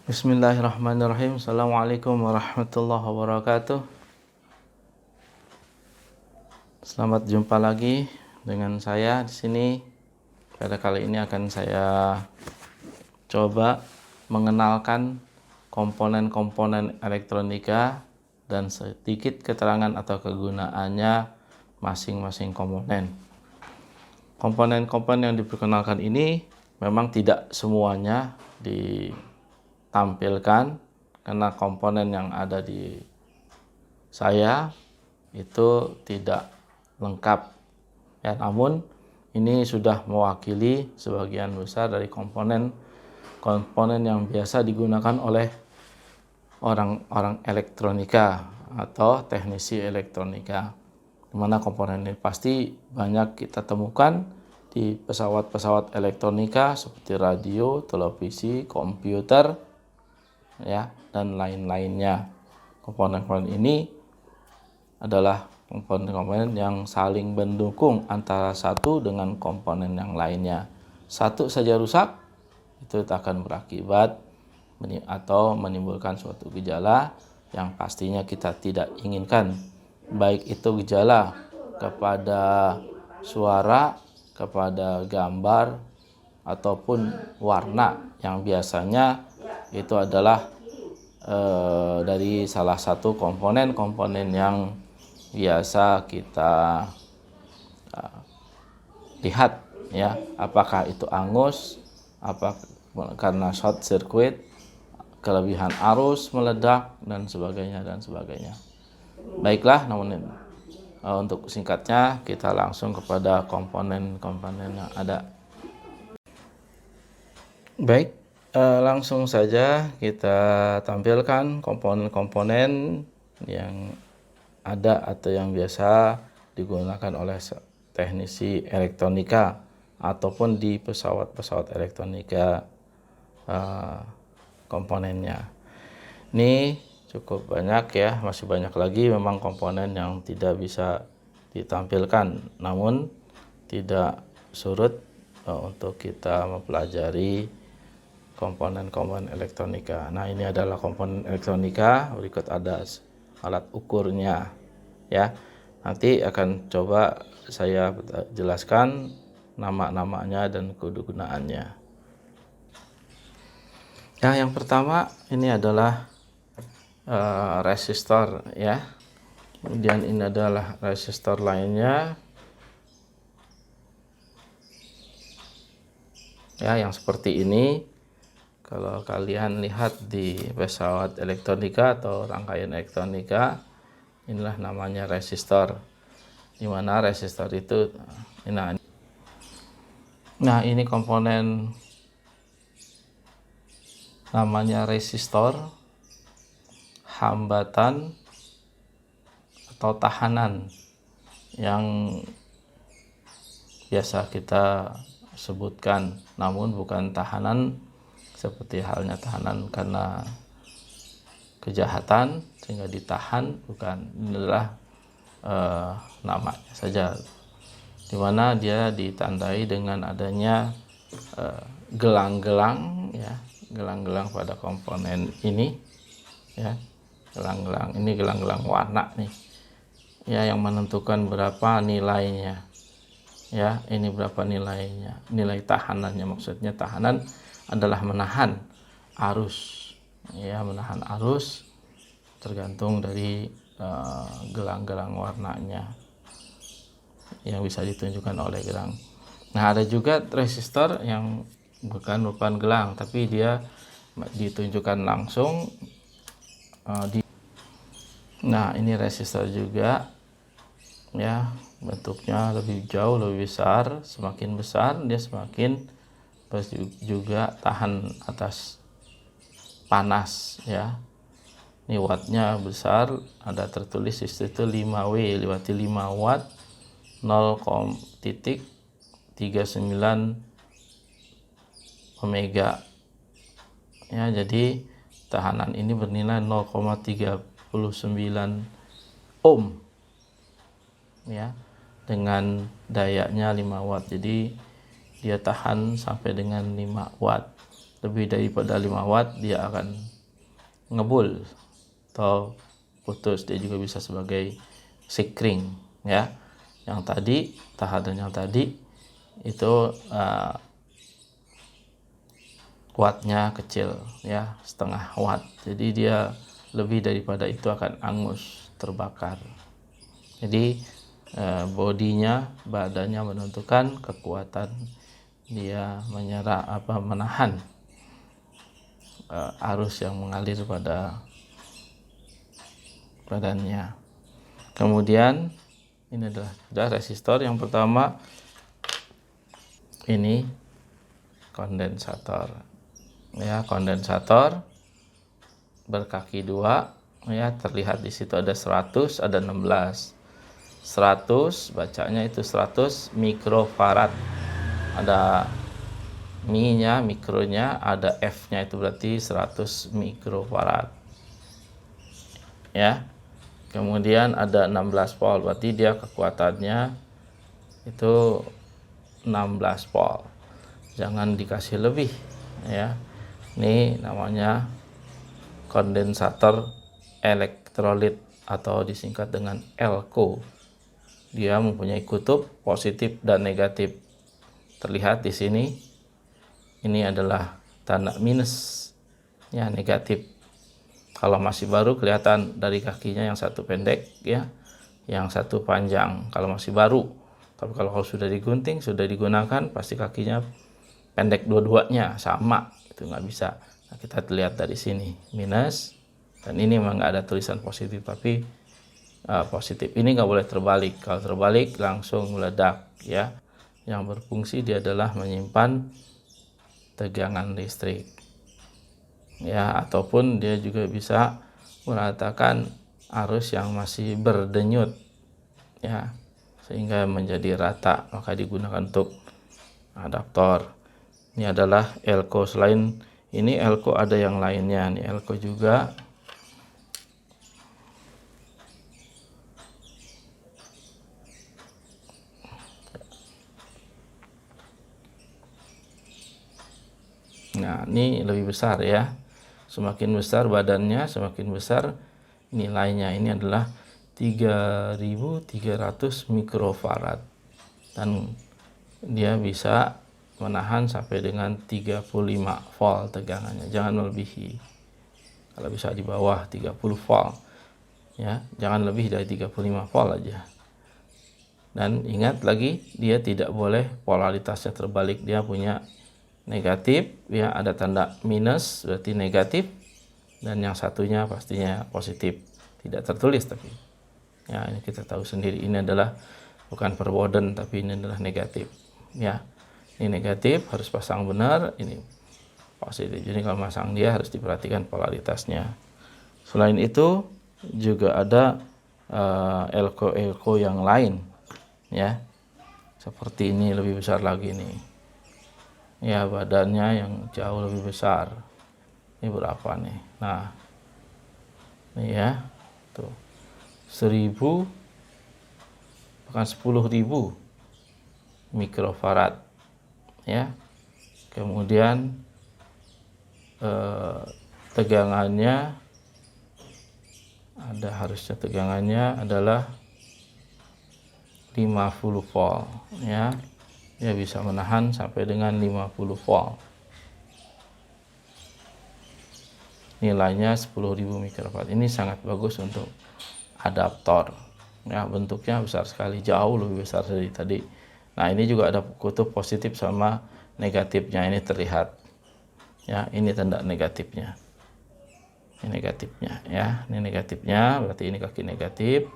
Bismillahirrahmanirrahim. Assalamualaikum warahmatullahi wabarakatuh. Selamat jumpa lagi dengan saya di sini. Pada kali ini akan saya coba mengenalkan komponen-komponen elektronika dan sedikit keterangan atau kegunaannya masing-masing komponen. Komponen-komponen yang diperkenalkan ini memang tidak semuanya ditampilkan karena komponen yang ada di saya itu tidak lengkap ya, namun ini sudah mewakili sebagian besar dari komponen yang biasa digunakan oleh orang-orang elektronika atau teknisi elektronika, di mana komponen ini pasti banyak kita temukan di pesawat-pesawat elektronika seperti radio, televisi, komputer, ya, dan lain-lainnya. Komponen-komponen ini adalah komponen-komponen yang saling mendukung antara satu dengan komponen yang lainnya. Satu saja rusak, itu akan berakibat atau menimbulkan suatu gejala yang pastinya kita tidak inginkan. Baik itu gejala kepada suara, kepada gambar, ataupun warna yang biasanya itu adalah dari salah satu komponen-komponen yang biasa kita lihat ya, apakah itu angus, karena short circuit, kelebihan arus meledak dan sebagainya. Baiklah, namun untuk singkatnya kita langsung kepada komponen-komponen yang ada. Baik, langsung saja kita tampilkan komponen-komponen yang ada atau yang biasa digunakan oleh teknisi elektronika ataupun di pesawat-pesawat elektronika komponennya. Ini cukup banyak ya, masih banyak lagi memang komponen yang tidak bisa ditampilkan, namun tidak surut untuk kita mempelajari komponen-komponen elektronika. Nah, ini adalah komponen elektronika, berikut ada alat ukurnya ya. Nanti akan coba saya jelaskan nama-namanya dan kegunaannya. Nah, yang pertama ini adalah resistor ya. Kemudian ini adalah resistor lainnya ya, yang seperti ini. Kalau kalian lihat di pesawat elektronika atau rangkaian elektronika, inilah namanya resistor, di mana resistor itu nah ini komponen namanya resistor, hambatan atau tahanan yang biasa kita sebutkan, namun bukan tahanan seperti halnya tahanan karena kejahatan sehingga ditahan, bukan. Ini adalah namanya saja, dimana dia ditandai dengan adanya gelang-gelang ya, gelang-gelang pada komponen ini ya. Gelang-gelang ini gelang-gelang warna nih ya, yang menentukan berapa nilainya ya. Ini berapa nilainya, nilai tahanannya, maksudnya tahanan adalah menahan arus ya, menahan arus tergantung dari gelang-gelang warnanya yang bisa ditunjukkan oleh gelang. Nah, ada juga resistor yang bukan gelang, tapi dia ditunjukkan langsung Nah, ini resistor juga ya, bentuknya lebih besar. Semakin besar dia semakin juga tahan atas panas ya. Ini wattnya besar, ada tertulis di situ 5W, berarti 5 watt 0,39 omega ya. Jadi tahanan ini bernilai 0,39 ohm ya, dengan dayanya 5 watt. Jadi dia tahan sampai dengan 5 watt. lebih daripada 5 watt dia akan ngebul atau putus. Dia juga bisa sebagai sikring ya. Yang tadi tahanan yang tadi itu wattnya kecil ya, setengah watt. Jadi dia lebih daripada itu akan angus, terbakar. Jadi bodinya, badannya menentukan kekuatan dia menahan arus yang mengalir pada badannya. Kemudian ini adalah sudah resistor. Yang pertama ini kondensator ya, kondensator berkaki 2 ya, terlihat di situ ada 100, ada 16. 100 bacanya itu 100 mikrofarad, ada mi-nya, mikronya, ada F-nya, itu berarti 100 mikrofarad ya. Kemudian ada 16 volt, berarti dia kekuatannya itu 16 volt. Jangan dikasih lebih ya. Ini namanya kondensator elektrolit atau disingkat dengan elko. Dia mempunyai kutub positif dan negatif. Terlihat di sini. Ini adalah tanda minus ya, negatif. Kalau masih baru kelihatan dari kakinya yang satu pendek ya, yang satu panjang kalau masih baru. Tapi kalau sudah digunting, sudah digunakan, pasti kakinya pendek dua-duanya, sama. Itu nggak bisa. Nah, kita lihat dari sini minus, dan ini memang nggak ada tulisan positif, tapi positif ini nggak boleh terbalik. Kalau terbalik langsung meledak ya. Yang berfungsi dia adalah menyimpan tegangan listrik ya, ataupun dia juga bisa meratakan arus yang masih berdenyut ya, sehingga menjadi rata, maka digunakan untuk adaptor. Ini adalah elko. Selain ini elko ada yang lainnya. Ini elko juga. Nah, ini lebih besar ya. Semakin besar badannya, semakin besar nilainya. Ini adalah 3300 mikrofarad. Dan dia bisa menahan sampai dengan 35 volt tegangannya. Jangan melebihi. Kalau bisa di bawah 30 volt. Ya, jangan lebih dari 35 volt aja. Dan ingat lagi, dia tidak boleh polaritasnya terbalik. Dia punya negatif ya, ada tanda minus berarti negatif, dan yang satunya pastinya positif, tidak tertulis tapi ya, ini kita tahu sendiri, ini adalah bukan perboden tapi ini adalah negatif ya. Ini negatif, harus pasang benar, ini positif. Jadi kalau pasang dia harus diperhatikan polaritasnya. Selain itu juga ada elko yang lain ya, seperti ini, lebih besar lagi nih ya, badannya yang jauh lebih besar. Ini berapa nih? Nah, ini ya, tuh 1000 bahkan 10.000 mikrofarad ya. Kemudian tegangannya ada, harusnya tegangannya adalah 50 volt ya. Dia bisa menahan sampai dengan 50 volt. Nilainya 10.000 mikrofarad. Ini sangat bagus untuk adaptor. Ya, bentuknya besar sekali, jauh lebih besar dari tadi. Nah, ini juga ada kutub positif sama negatifnya, ini terlihat. Ya, ini tanda negatifnya. Ini negatifnya ya. Ini negatifnya, berarti ini kaki negatif.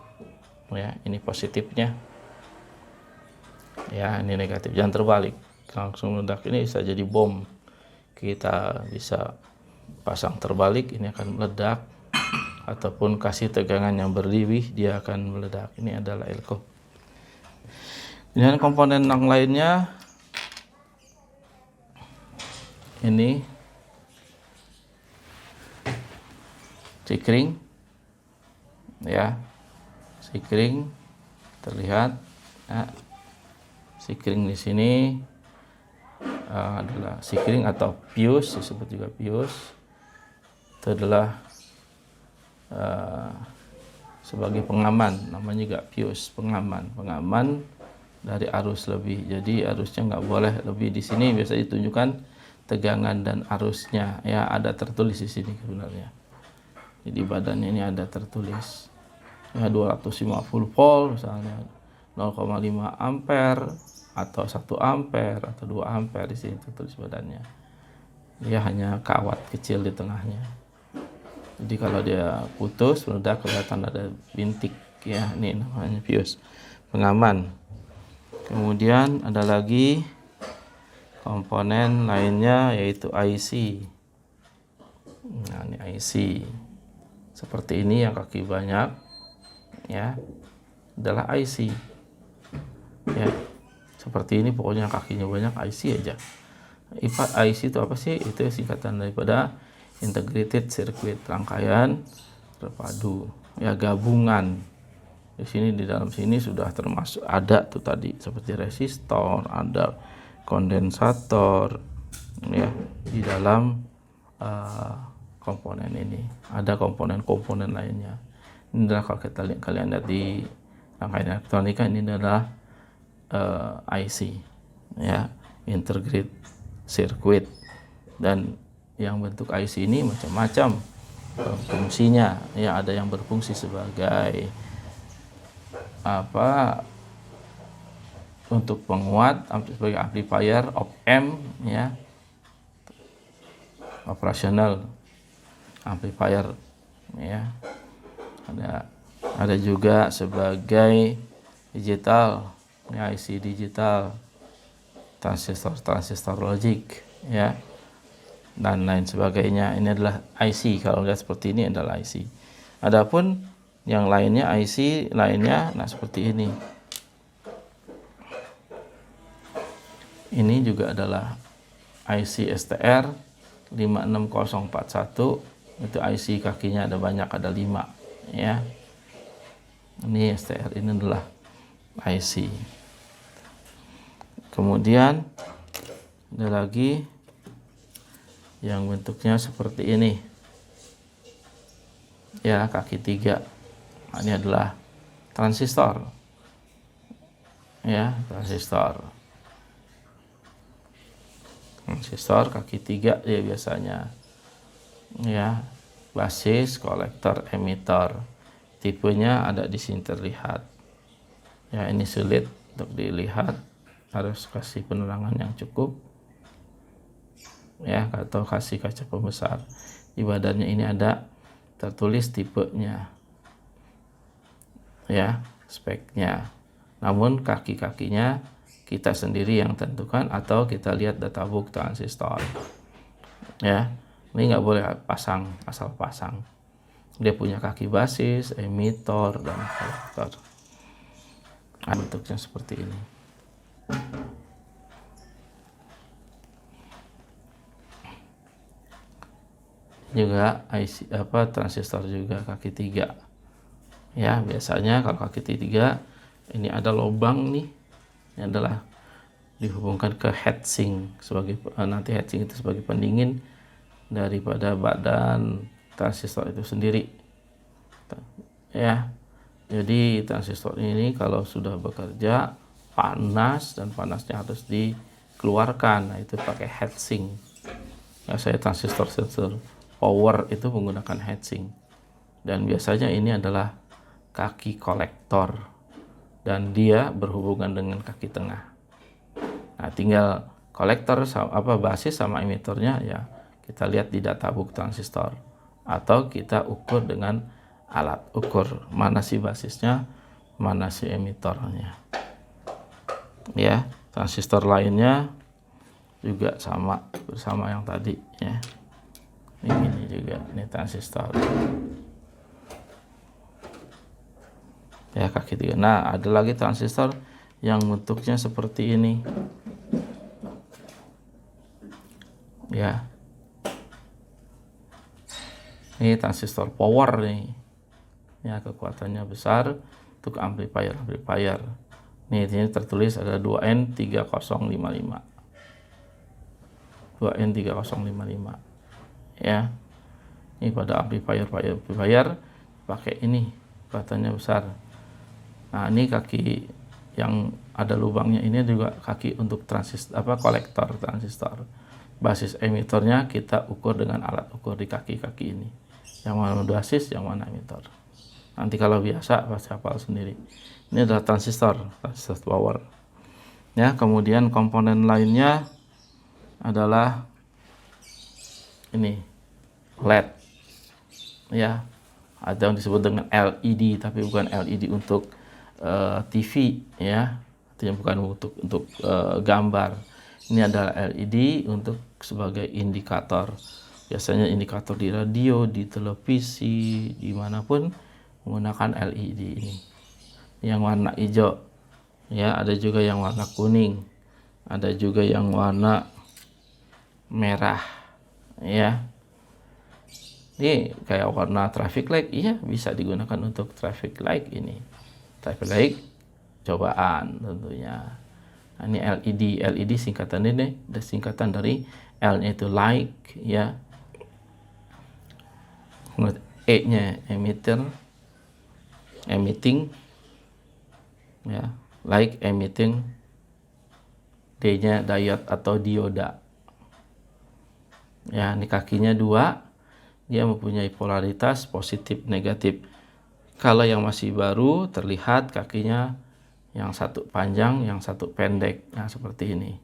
Ya, ini positifnya. Ya, ini negatif, jangan terbalik, langsung meledak. Ini bisa jadi bom. Kita bisa pasang terbalik, ini akan meledak, ataupun kasih tegangan yang berlebih, dia akan meledak. Ini adalah elko. Dan komponen yang lainnya ini sikring ya, sikring terlihat ya. Sikring di sini adalah sikring atau fuse, disebut juga fuse. Itu adalah sebagai pengaman, namanya juga fuse, pengaman dari arus lebih. Jadi arusnya nggak boleh lebih. Di sini biasa ditunjukkan tegangan dan arusnya, ya ada tertulis di sini sebenarnya. Jadi badannya ini ada tertulis, ya 250 volt misalnya, 0,5 ampere atau 1 ampere atau 2 ampere, di sini tertulis badannya. Dia hanya kawat kecil di tengahnya. Jadi kalau dia putus, meledak, kelihatan ada bintik, ya ini namanya fuse, pengaman. Kemudian ada lagi komponen lainnya yaitu IC. Nah, ini IC. Seperti ini yang kaki banyak, ya, adalah IC. Ya, seperti ini pokoknya kakinya banyak, IC aja. IC itu apa sih? Itu singkatan daripada integrated circuit, rangkaian terpadu, ya, gabungan. Di sini, di dalam sini sudah termasuk ada tuh tadi seperti resistor, ada kondensator, ya, di dalam komponen ini. Ada komponen-komponen lainnya. Ini adalah kalau kalian lihat di rangkaian elektronika, ini adalah IC, ya, integrated circuit. Dan yang bentuk IC ini macam-macam fungsinya, ya, ada yang berfungsi sebagai untuk penguat, sebagai amplifier, op-amp, ya, operasional amplifier, ya. Ada juga sebagai digital, ya, IC digital, transistor logic, ya, dan lain sebagainya. Ini adalah IC. Kalau lihat seperti ini adalah IC. Adapun yang lainnya, IC lainnya, nah seperti ini. Ini juga adalah IC STR 56041. Itu IC kakinya ada banyak, ada 5, ya. Ini STR, ini adalah IC. Kemudian ada lagi yang bentuknya seperti ini, ya, kaki 3. Nah, ini adalah transistor, ya, transistor kaki 3 dia biasanya, ya, basis, kolektor, emitor. Tipenya ada di sini terlihat, ya. Ini sulit untuk dilihat, harus kasih penerangan yang cukup, ya, atau kasih kaca pembesar. Di badannya ini ada tertulis tipenya, ya, speknya. Namun kaki-kakinya kita sendiri yang tentukan, atau kita lihat databook transistor, ya. Ini nggak boleh asal pasang. Dia punya kaki basis, emitor, dan kolektor. Nah, bentuknya seperti ini. Juga IC, transistor juga kaki 3. Ya, biasanya kalau kaki 3 ini ada lubang nih. Ini adalah dihubungkan ke heatsink sebagai nanti heatsink itu sebagai pendingin daripada badan transistor itu sendiri, ya. Jadi transistor ini kalau sudah bekerja panas, dan panasnya harus dikeluarkan. Nah, itu pakai heatsink. Ya, saya transistor sensor power itu menggunakan heatsink. Dan biasanya ini adalah kaki kolektor, dan dia berhubungan dengan kaki tengah. Nah, tinggal kolektor basis sama emitornya, ya, kita lihat di databook transistor, atau kita ukur dengan alat ukur mana sih basisnya, mana sih emitornya, ya. Transistor lainnya juga bersama yang tadi, ya. Ini juga, ini transistor, ya, kaki 3. Nah, ada lagi transistor yang bentuknya seperti ini, ya. Ini transistor power nih, ya, kekuatannya besar untuk amplifier. Nih, ini tertulis ada 2N3055. 2N3055 ya. Ini pada amplifier pakai ini, batannya besar. Nah, ini kaki yang ada lubangnya ini juga kaki untuk kolektor transistor. Basis emitornya kita ukur dengan alat ukur di kaki-kaki ini. Yang mana basis, yang mana emitor. Nanti kalau biasa pasti hafal sendiri. Ini adalah transistor power. Ya, kemudian komponen lainnya adalah ini LED. Ya, ada yang disebut dengan LED, tapi bukan LED untuk TV ya, artinya bukan untuk gambar. Ini adalah LED untuk sebagai indikator. Biasanya indikator di radio, di televisi, dimanapun menggunakan LED ini. Yang warna hijau, ya, ada juga yang warna kuning, ada juga yang warna merah, ya. Ini kayak warna traffic light, iya bisa digunakan untuk traffic light ini. Traffic light cobaan tentunya. Nah, ini LED singkatan ini, singkatan dari L-nya itu light, ya. E-nya emitting, ya, light emitting. D-nya diode atau dioda. Ya, ini kakinya 2. Dia mempunyai polaritas positif negatif. Kalau yang masih baru terlihat kakinya yang satu panjang, yang satu pendek. Nah, seperti ini.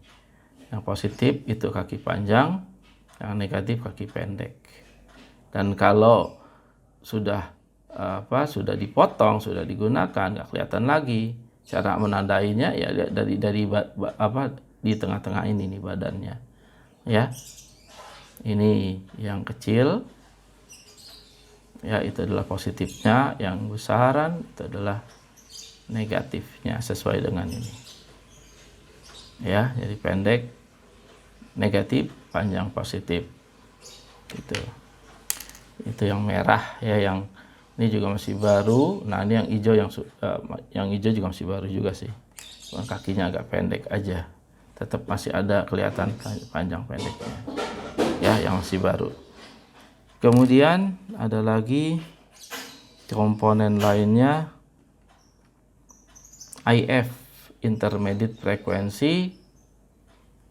Yang positif itu kaki panjang, yang negatif kaki pendek. Dan kalau sudah dipotong, sudah digunakan, nggak kelihatan lagi. Cara menandainya ya dari di tengah-tengah ini nih badannya. Ya. Ini yang kecil. Ya, itu adalah positifnya, yang besaran itu adalah negatifnya sesuai dengan ini. Ya, jadi pendek negatif, panjang positif. Itu yang merah ya, yang ini juga masih baru. Nah, ini yang hijau juga masih baru juga sih. Kakinya agak pendek aja. Tetap masih ada kelihatan panjang pendeknya. Ya, yang masih baru. Kemudian ada lagi komponen lainnya, IF, intermediate frequency,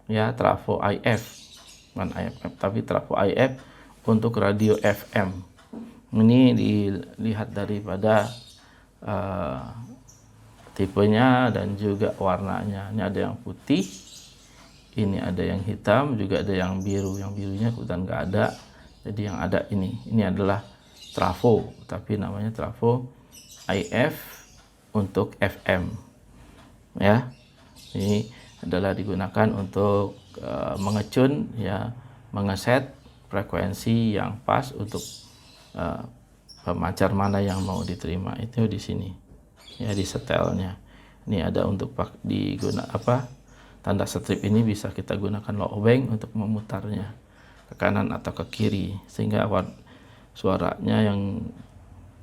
ya, trafo IF, bukan IFF tapi trafo IF untuk radio FM. Ini dilihat daripada tipenya dan juga warnanya. Ini ada yang putih, ini ada yang hitam, juga ada yang biru. Yang birunya kebetulan nggak ada. Jadi yang ada ini adalah trafo, tapi namanya trafo IF untuk FM. Ya, ini adalah digunakan untuk mengecun, ya, mengeset frekuensi yang pas untuk pemancar mana yang mau diterima. Itu di sini, ya, di setelnya. Ini ada untuk tanda strip ini bisa kita gunakan lobeng untuk memutarnya ke kanan atau ke kiri, sehingga suaranya yang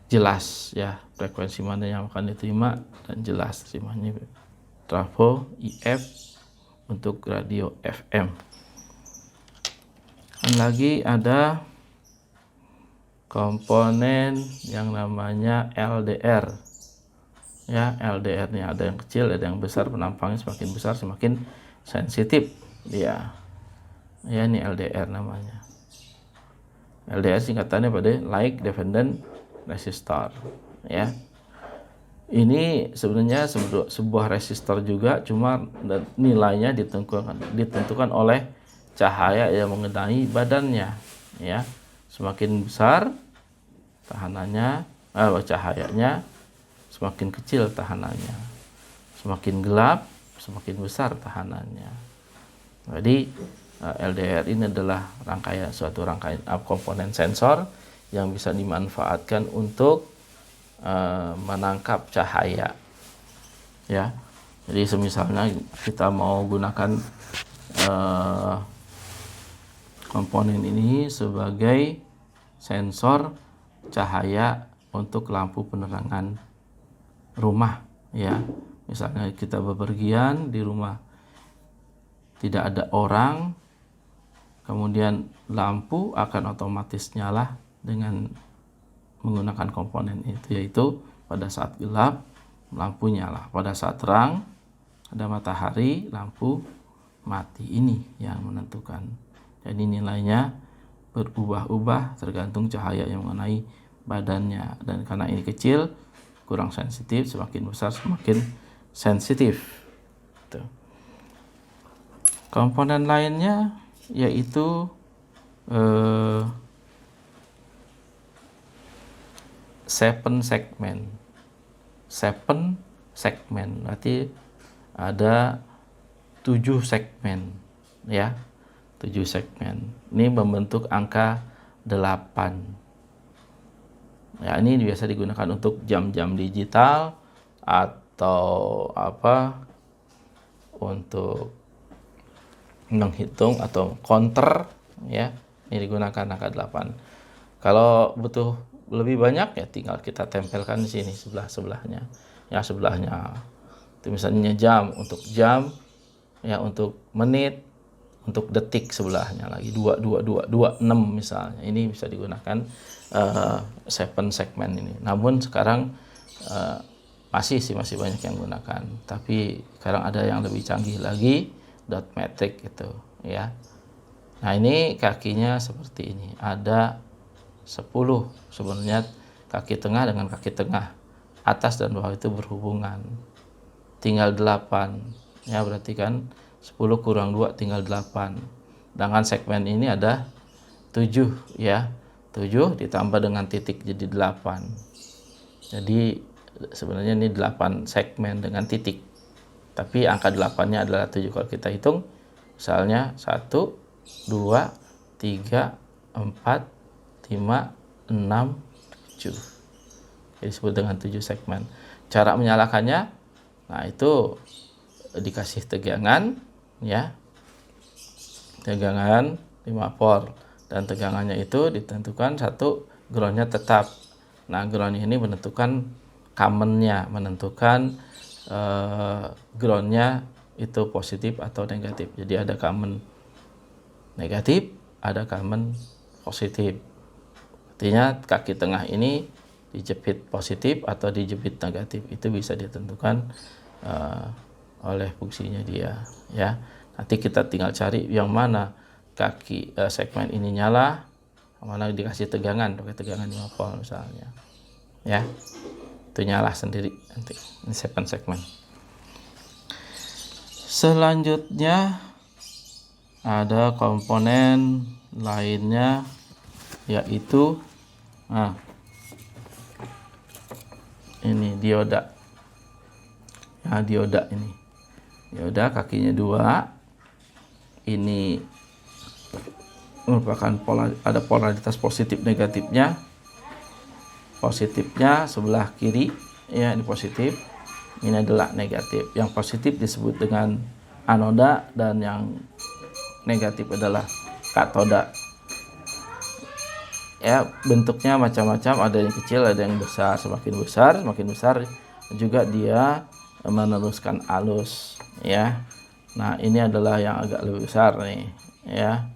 jelas, ya, frekuensi mana yang akan diterima dan jelas terimanya. Trafo IF untuk radio FM. Dan lagi ada komponen yang namanya LDR. Ya, LDR nya ada yang kecil, ada yang besar. Penampangnya semakin besar semakin sensitif, ya. Ya, ini LDR namanya. LDR singkatannya pada Light Dependent Resistor, ya. Ini sebenarnya sebuah resistor juga, cuma nilainya ditentukan oleh cahaya yang mengenai badannya, ya. Semakin besar tahanannya, cahayanya, semakin kecil tahanannya. Semakin gelap, semakin besar tahanannya. Jadi LDR ini adalah suatu rangkaian komponen sensor yang bisa dimanfaatkan untuk menangkap cahaya, ya. Jadi semisalnya kita mau gunakan komponen ini sebagai sensor cahaya untuk lampu penerangan rumah, ya. Misalnya kita bepergian di rumah tidak ada orang, Kemudian lampu akan otomatis nyala dengan menggunakan komponen itu, yaitu pada saat gelap lampu nyala, pada saat terang ada matahari lampu mati. Ini yang menentukan. Jadi nilainya berubah-ubah tergantung cahaya yang mengenai badannya, dan karena ini kecil kurang sensitif, semakin besar semakin sensitif. Tuh. Komponen lainnya yaitu 7 segmen. 7 segmen berarti ada 7 segmen, ya. 7 segmen. Ini membentuk angka 8. Ya, ini biasa digunakan untuk jam-jam digital atau untuk menghitung atau counter, ya. Ini digunakan angka 8. Kalau butuh lebih banyak ya tinggal kita tempelkan di sini sebelahnya. Ya, sebelahnya. Itu misalnya jam, untuk jam, ya untuk menit, untuk detik sebelahnya lagi 2 6 misalnya. Ini bisa digunakan 7 segmen ini. Namun sekarang masih banyak yang gunakan. Tapi sekarang ada yang lebih canggih lagi, dot matrix gitu, ya. Nah, ini kakinya seperti ini. Ada 10 sebenarnya, kaki tengah dengan kaki tengah, atas dan bawah itu berhubungan. Tinggal 8. Ya, berarti kan 10 kurang 2 tinggal 8. Dengan segmen ini ada 7, ya. 7 ditambah dengan titik jadi 8. Jadi sebenarnya ini 8 segmen dengan titik. Tapi angka 8-nya adalah 7 kalau kita hitung. Misalnya 1, 2, 3, 4, 5, 6, 7. Jadi disebut dengan 7 segmen. Cara menyalakannya, nah itu dikasih tegangan, ya. Tegangan 5 volt, dan tegangannya itu ditentukan satu groundnya tetap. Nah, ground ini menentukan common-nya, menentukan groundnya itu positif atau negatif. Jadi ada common negatif, ada common positif. Artinya kaki tengah ini dijepit positif atau dijepit negatif, itu bisa ditentukan oleh fungsinya dia, ya. Nanti kita tinggal cari yang mana kaki segmen ini nyala, mana dikasih tegangan, pakai tegangan 5 volt misalnya, ya. Itu nyala sendiri nanti. Ini 7 segmen. Selanjutnya ada komponen lainnya, yaitu ini dioda. Nah, dioda ini. Dioda kakinya 2. Ini merupakan ada polaritas positif negatifnya. Positifnya sebelah kiri, ya, ini positif. Ini adalah negatif. Yang positif disebut dengan anoda dan yang negatif adalah katoda. Ya, bentuknya macam-macam, ada yang kecil, ada yang besar. Semakin besar juga dia meneruskan arus, ya. Nah, ini adalah yang agak lebih besar nih, ya.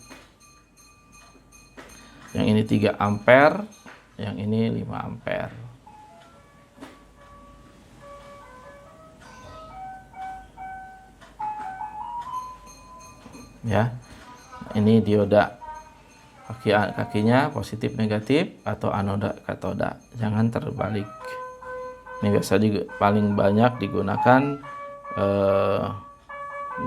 Yang ini 3 ampere, yang ini 5 ampere. Ya. Ini dioda. Kakinya positif negatif atau anoda katoda. Jangan terbalik. Ini biasa paling banyak digunakan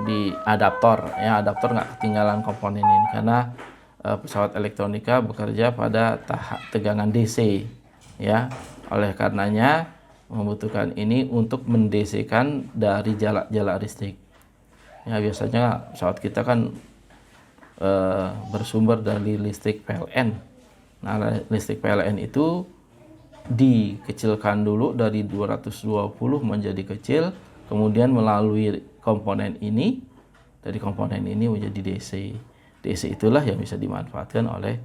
di adaptor, ya. Adaptor nggak ketinggalan komponen ini karena pesawat elektronika bekerja pada tegangan DC, ya. Oleh karenanya membutuhkan ini untuk mendc-kan dari jalak listrik. Ya, biasanya pesawat kita kan bersumber dari listrik PLN. Nah, listrik PLN itu dikecilkan dulu dari 220 menjadi kecil, kemudian melalui komponen ini, dari komponen ini menjadi DC. DC itulah yang bisa dimanfaatkan oleh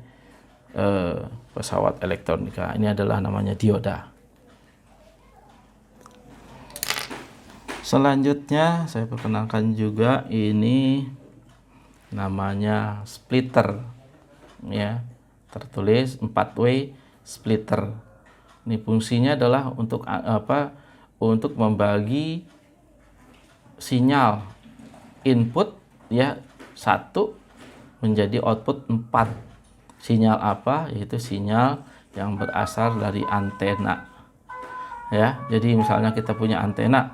pesawat elektronika. Ini adalah namanya dioda. Selanjutnya saya perkenalkan juga ini namanya splitter, ya, tertulis 4W splitter. Ini fungsinya adalah untuk untuk membagi sinyal input, ya, 1 menjadi output 4. Sinyal apa? Yaitu sinyal yang berasal dari antena, ya. Jadi misalnya kita punya antena,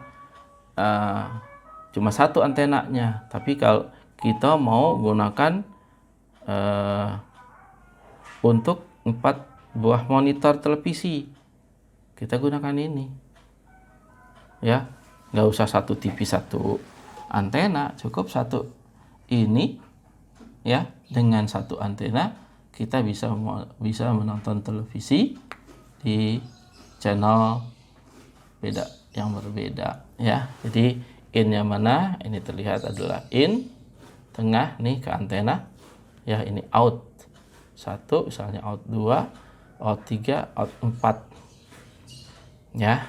cuma 1 antenanya, tapi kalau kita mau gunakan untuk 4 buah monitor televisi, kita gunakan ini, ya. Nggak usah 1 TV 1 antena, cukup 1 ini, ya. Dengan 1 antena kita bisa menonton televisi di channel yang berbeda, ya. Jadi in-nya mana? Ini terlihat adalah in, tengah nih ke antena, ya. Ini out 1, misalnya out 2, out 3, out 4, ya.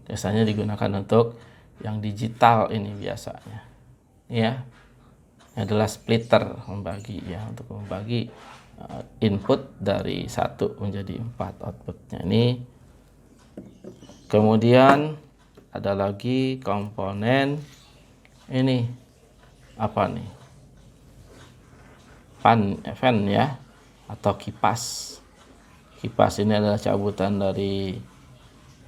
Biasanya digunakan untuk yang digital ini biasanya, ya. Ini adalah splitter, membagi, ya, untuk membagi input dari 1 menjadi 4 outputnya ini. Kemudian ada lagi komponen ini, apa nih? Fan, ya, atau kipas. Kipas ini adalah cabutan dari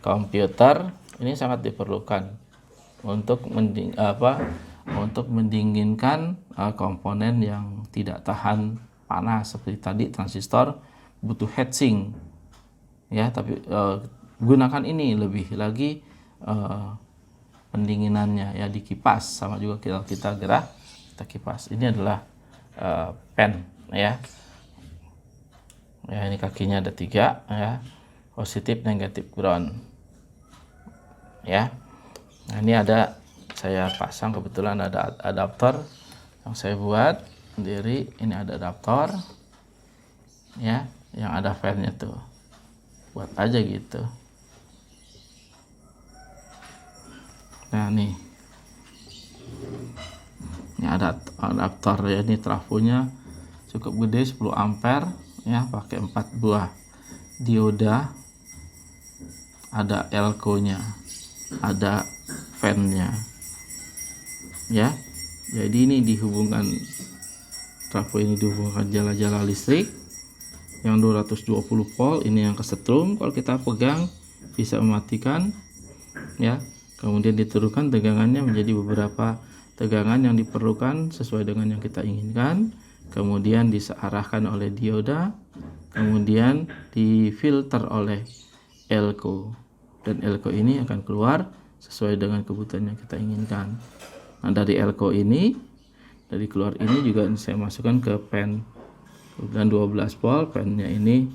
komputer. Ini sangat diperlukan untuk mendinginkan komponen yang tidak tahan panas seperti tadi transistor, butuh heatsink, ya. Tapi gunakan ini lebih lagi pendinginannya, ya, di kipas. Sama juga kita kipas. Ini adalah pen, ya. Ya, ini kakinya ada 3, ya, positif, negatif, ground, ya. Nah, ini saya pasang, kebetulan ada adaptor yang saya buat sendiri. Ini ada adaptor, ya, yang ada fan-nya tuh, buat aja gitu. Nah, nih, ini ada adaptor, ya. Ini trafonya cukup gede, 10 ampere, ya, pakai 4 buah dioda, ada elko-nya, ada fan-nya, ya. Jadi ini dihubungkan, trafo ini dihubungkan jala-jala listrik yang 220 volt. Ini yang kesetrum, kalau kita pegang bisa mematikan, ya. Kemudian diturunkan tegangannya menjadi beberapa tegangan yang diperlukan sesuai dengan yang kita inginkan. Kemudian diarahkan oleh dioda, kemudian difilter oleh elko, dan elko ini akan keluar sesuai dengan kebutuhan yang kita inginkan. Nah, dari elko ini, dari keluar ini juga saya masukkan ke fan, dan 12 volt. Fan-nya ini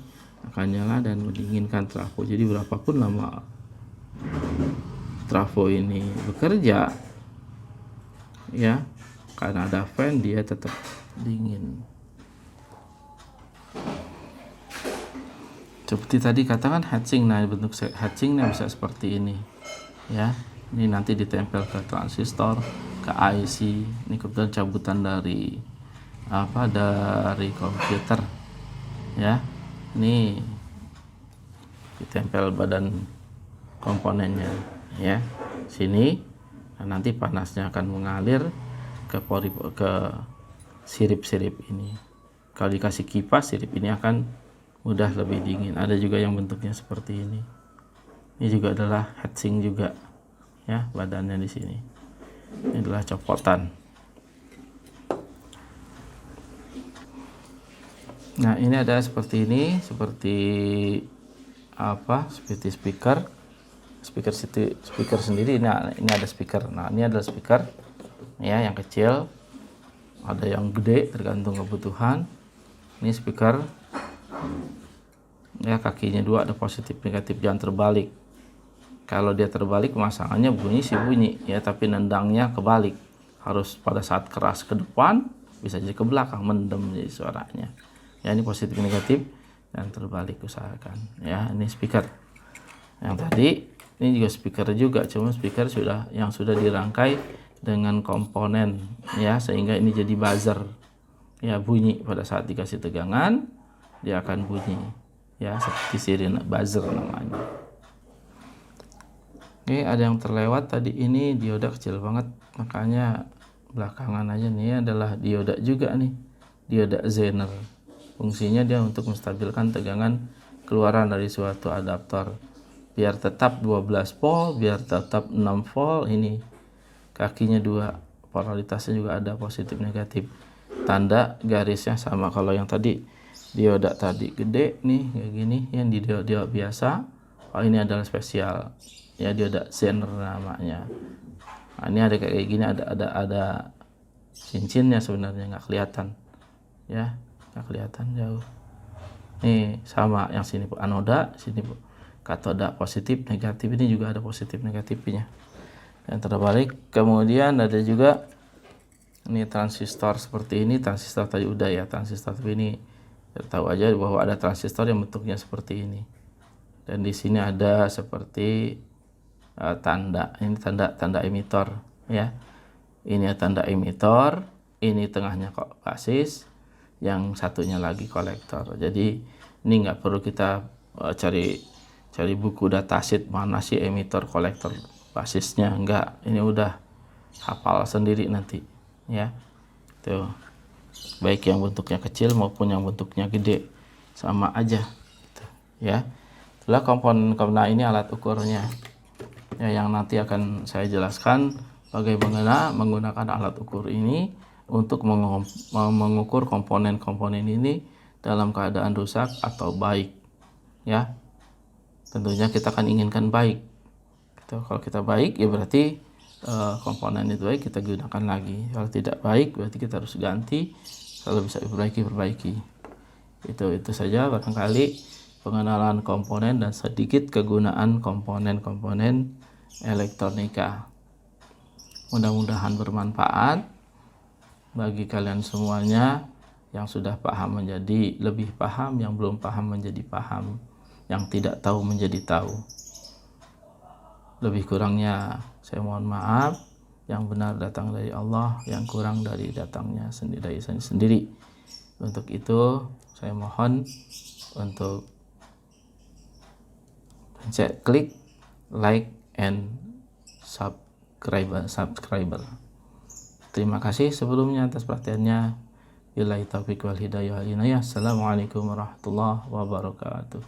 akan nyala dan mendinginkan trafo. Jadi berapapun lama trafo ini bekerja, ya, karena ada fan, dia tetap dingin. Seperti tadi katakan heatsink. Nah, bentuk heatsinknya bisa seperti ini, ya. Ini nanti ditempel ke transistor, ke IC. Ini kebetulan cabutan dari komputer, ya. Ini ditempel badan komponennya, ya, sini. Nah, nanti panasnya akan mengalir ke sirip-sirip ini. Kalau dikasih kipas, sirip ini akan mudah lebih dingin. Ada juga yang bentuknya seperti ini. Ini juga adalah heatsink juga, ya, badannya di sini. Ini adalah copotan. Nah, ini ada seperti ini, seperti speaker sendiri. Nah, ini ada speaker. Nah, ini adalah speaker, ya, yang kecil, ada yang gede, tergantung kebutuhan. Ini speaker, ya, kakinya 2, ada positif negatif, jangan terbalik. Kalau dia terbalik, pemasangannya bunyi, ya, tapi nendangnya kebalik. Harus pada saat keras ke depan, bisa jadi ke belakang, mendem jadi suaranya. Ya, ini positif negatif dan terbalik, usahakan, ya. Ini speaker. Yang tadi ini juga speaker juga, cuma speaker yang sudah dirangkai dengan komponen ya, sehingga ini jadi buzzer ya, bunyi pada saat dikasih tegangan dia akan bunyi ya, seperti sirine buzzer namanya. Oke, ada yang terlewat tadi, ini dioda kecil banget makanya belakangan aja. Nih adalah dioda juga nih, dioda Zener. Fungsinya dia untuk menstabilkan tegangan keluaran dari suatu adaptor biar tetap 12 volt, biar tetap 6 volt. Ini kakinya dua, polaritasnya juga ada positif negatif, tanda garisnya sama. Kalau yang tadi dioda tadi gede nih kayak gini, yang di dioda biasa. Oh, ini adalah spesial ya, dioda Zener namanya. Nah, ini ada kayak gini, ada cincinnya, sebenarnya nggak kelihatan ya, nggak kelihatan jauh. Nih sama yang sini anoda, sini katoda, positif negatif. Ini juga ada positif negatifnya yang terbalik. Kemudian ada juga ini transistor seperti ini. Transistor tadi udah ya, transistor, tapi ini tahu aja bahwa ada transistor yang bentuknya seperti ini, dan di sini ada seperti tanda, ini tanda emitor ya. Ini tanda emitor, ini tengahnya kok basis, yang satunya lagi kolektor. Jadi ini nggak perlu kita cari buku datasheet mana sih emitor, kolektor, basisnya, enggak. Ini udah hafal sendiri nanti ya. Tuh, baik yang bentuknya kecil maupun yang bentuknya gede sama aja gitu, ya. Itulah komponen. Nah, ini alat ukurnya ya, yang nanti akan saya jelaskan bagaimana menggunakan alat ukur ini untuk mengukur komponen-komponen ini dalam keadaan rusak atau baik ya. Tentunya kita akan inginkan baik gitu. Kalau kita baik ya berarti komponen itu baik, kita gunakan lagi. Kalau tidak baik berarti kita harus ganti. Kalau bisa perbaiki. Itu saja barangkali pengenalan komponen dan sedikit kegunaan komponen-komponen elektronika. Mudah-mudahan bermanfaat bagi kalian semuanya. Yang sudah paham menjadi lebih paham, yang belum paham menjadi paham, yang tidak tahu menjadi tahu. Lebih kurangnya saya mohon maaf. Yang benar datang dari Allah, yang kurang dari datangnya dari saya sendiri. Untuk itu saya mohon untuk pencet klik like and subscriber. Terima kasih sebelumnya atas perhatiannya. Billahi taufiq wal hidayah. Assalamualaikum warahmatullahi wabarakatuh.